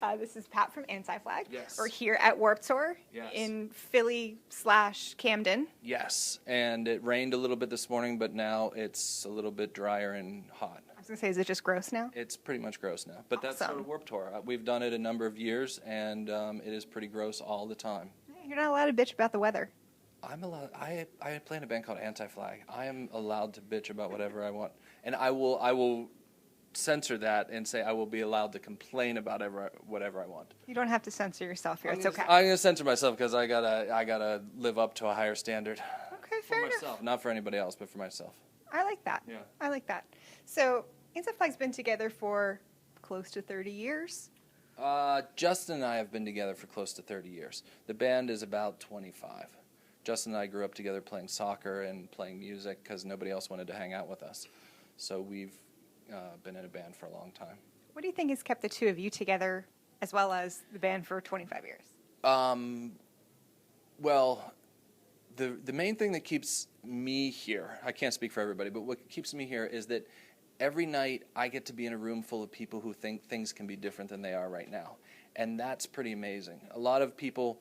This is Pat from Anti-Flag. Yes. We're here at Warped Tour Yes. in Philly/Camden. Yes, and it rained a little bit this morning, but now it's a little bit drier and hot. I was going to say, is it just gross now? It's pretty much gross now, but that's sort Awesome. of Warped Tour. We've done it a number of years, and it is pretty gross all the time. You're not allowed to bitch about the weather. I'm allowed. I play in a band called Anti-Flag. I am allowed to bitch about whatever I want, and I will censor that and say I will be allowed to complain about whatever I want. You don't have to censor yourself here. It's okay. I'm gonna censor myself because I gotta live up to a higher standard. Okay, For fair enough. myself, not for anybody else, but for myself. I like that. Yeah. I like that. So, Anti-Flag's been together for close to 30 years. Justin and I have been together for close to 30 years. The band is about 25. Justin and I grew up together playing soccer and playing music because nobody else wanted to hang out with us. So we've been in a band for a long time. What do you think has kept the two of you together as well as the band for 25 years? Well, the main thing that keeps me here, I can't speak for everybody, but what keeps me here is that every night I get to be in a room full of people who think things can be different than they are right now. And that's pretty amazing. A lot of people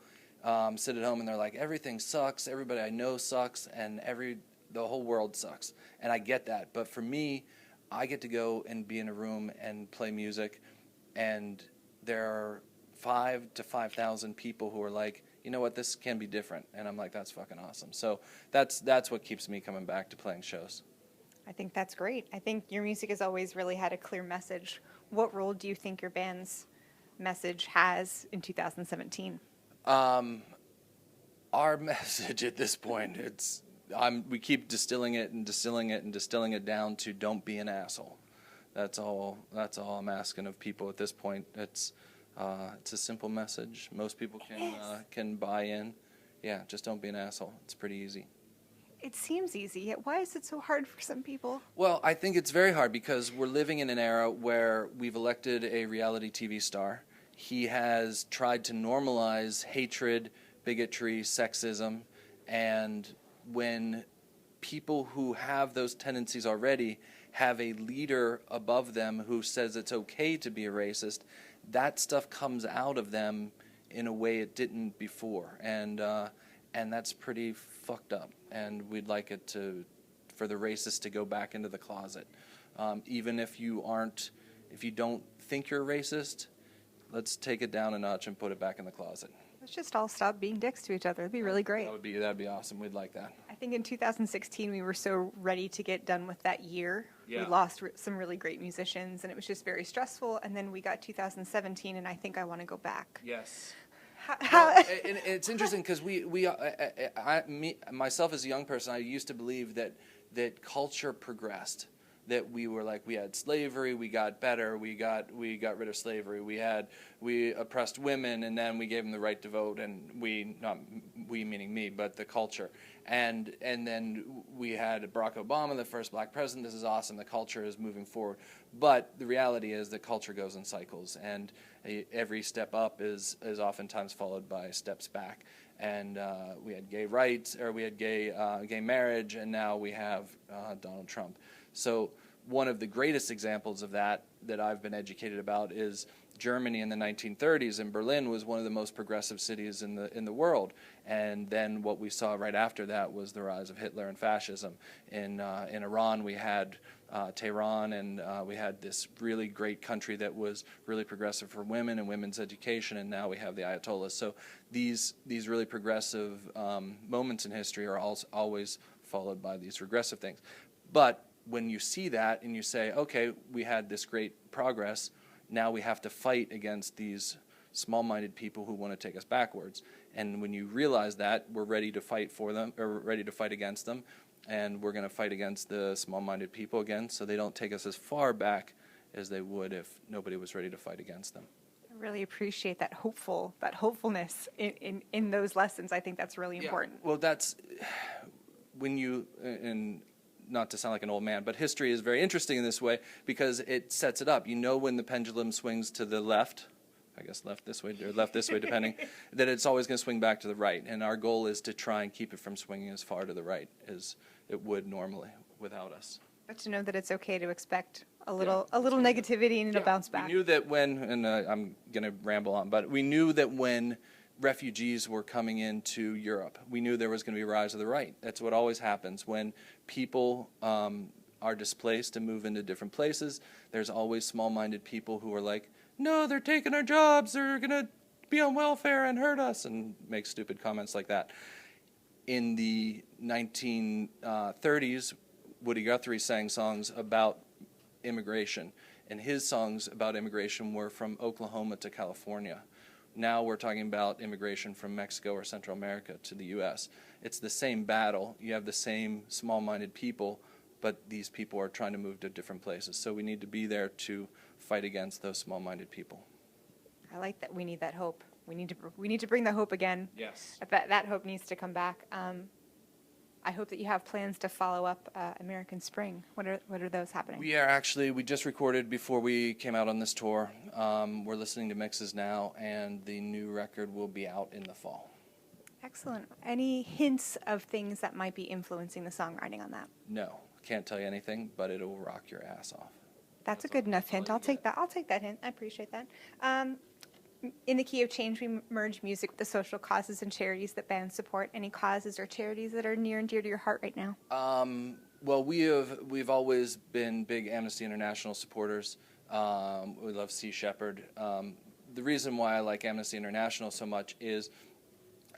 sit at home and they're like, everything sucks, everybody I know sucks, and the whole world sucks. And I get that. But for me, I get to go and be in a room and play music, and there are 5,000 to 5,000 people who are like, you know what, this can be different. And I'm like, that's fucking awesome. So that's what keeps me coming back to playing shows. I think that's great. I think your music has always really had a clear message. What role do you think your band's message has in 2017? Our message at this point, we keep distilling it and distilling it and distilling it down to don't be an asshole. That's all I'm asking of people at this point. It's a simple message. Most people can buy in. Yeah, just don't be an asshole. It's pretty easy. It seems easy, yet why is it so hard for some people? Well, I think it's very hard because we're living in an era where we've elected a reality TV star. He has tried to normalize hatred, bigotry, sexism, and when people who have those tendencies already have a leader above them who says it's okay to be a racist, that stuff comes out of them in a way it didn't before, and that's pretty fucked up. And we'd like it for the racist to go back into the closet, even if you don't think you're a racist. Let's take it down a notch and put it back in the closet. Let's just all stop being dicks to each other. It'd be really great. That'd be awesome. We'd like that. I think in 2016 we were so ready to get done with that year. Yeah. We lost some really great musicians, and it was just very stressful. And then we got 2017, and I think I want to go back. Yes. How And it's interesting because myself as a young person, I used to believe that culture progressed. That we were like, we had slavery, we got better, we got rid of slavery, we oppressed women, and then we gave them the right to vote, and not we meaning me, but the culture, and then we had Barack Obama, the first black president. This is awesome. The culture is moving forward, but the reality is that culture goes in cycles, and every step up is oftentimes followed by steps back. And we had gay rights, or we had gay marriage, and now we have Donald Trump. So one of the greatest examples of that I've been educated about is Germany in the 1930s, and Berlin was one of the most progressive cities in the world. And then what we saw right after that was the rise of Hitler and fascism. In Iran, we had Tehran, and we had this really great country that was really progressive for women and women's education, and now we have the Ayatollahs. So these really progressive moments in history are always followed by these regressive things. But when you see that and you say, okay, we had this great progress, now we have to fight against these small-minded people who want to take us backwards. And when you realize that, we're ready to fight for them, or ready to fight against them, and we're going to fight against the small-minded people again, so they don't take us as far back as they would if nobody was ready to fight against them. I really appreciate that hopefulness in those lessons. I think that's really important. Well, that's when you and. Not to sound like an old man, but history is very interesting in this way because it sets it up. You know when the pendulum swings to the left, I guess left this way or left this way, depending, that it's always going to swing back to the right. And our goal is to try and keep it from swinging as far to the right as it would normally without us. But to know that it's okay to expect a little negativity, and it'll bounce back. We knew that when, and I'm going to ramble on, but we knew that when refugees were coming into Europe, we knew there was going to be a rise of the right. That's what always happens. When people are displaced and move into different places, there's always small-minded people who are like, no, they're taking our jobs, they're going to be on welfare and hurt us, and make stupid comments like that. In the 1930s, Woody Guthrie sang songs about immigration, and his songs about immigration were from Oklahoma to California. Now we're talking about immigration from Mexico or Central America to the U.S. It's the same battle. You have the same small-minded people, but these people are trying to move to different places. So we need to be there to fight against those small-minded people. I like that. We need that hope. We need to bring the hope again. Yes. That hope needs to come back. I hope that you have plans to follow up American Spring. What are those happening? We just recorded before we came out on this tour. We're listening to mixes now, and the new record will be out in the fall. Excellent. Any hints of things that might be influencing the songwriting on that? No, can't tell you anything, but it'll rock your ass off. That's a good enough hint. I'll take that. I'll take that hint. I appreciate that. In the Key of Change, we merge music with the social causes and charities that bands support. Any causes or charities that are near and dear to your heart right now? Well, we've always been big Amnesty International supporters. We love Sea Shepherd. The reason why I like Amnesty International so much is,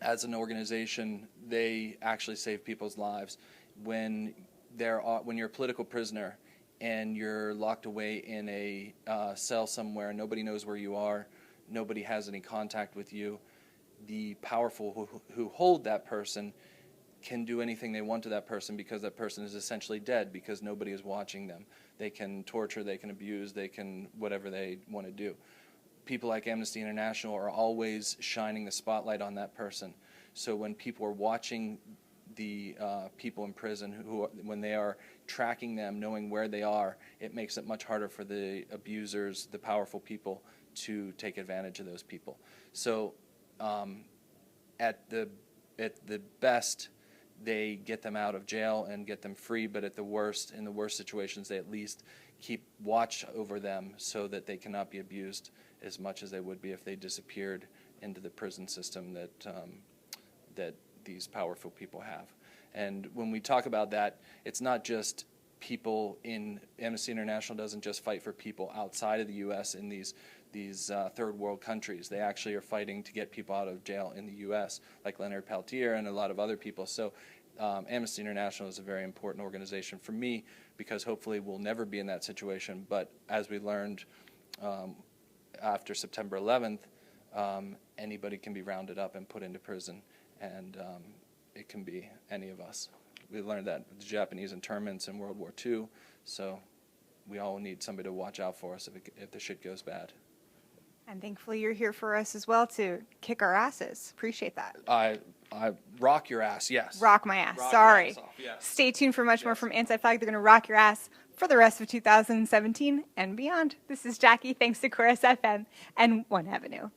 as an organization, they actually save people's lives. When you're a political prisoner and you're locked away in a cell somewhere, nobody knows where you are, nobody has any contact with you, the powerful who hold that person can do anything they want to that person, because that person is essentially dead, because nobody is watching them. They can torture, they can abuse, they can whatever they want to do. People like Amnesty International are always shining the spotlight on that person. So when people are watching the people in prison, when they are tracking them, knowing where they are, it makes it much harder for the abusers, the powerful people, to take advantage of those people. So at the best, they get them out of jail and get them free, but in the worst situations, they at least keep watch over them so that they cannot be abused as much as they would be if they disappeared into the prison system that these powerful people have. And when we talk about that, it's not just people in Amnesty International doesn't just fight for people outside of the U.S. in these third world countries. They actually are fighting to get people out of jail in the U.S., like Leonard Peltier and a lot of other people. So Amnesty International is a very important organization for me, because hopefully we'll never be in that situation. But as we learned after September 11th, anybody can be rounded up and put into prison, and it can be any of us. We learned that with the Japanese internments in World War II, so we all need somebody to watch out for us if the shit goes bad. And thankfully you're here for us as well to kick our asses. Appreciate that. I rock your ass, yes. Rock my ass, rock sorry. Your ass off, yes. Stay tuned for much more from Anti-Flag. They're going to rock your ass for the rest of 2017 and beyond. This is Jackie, thanks to Chorus FM and One Avenue.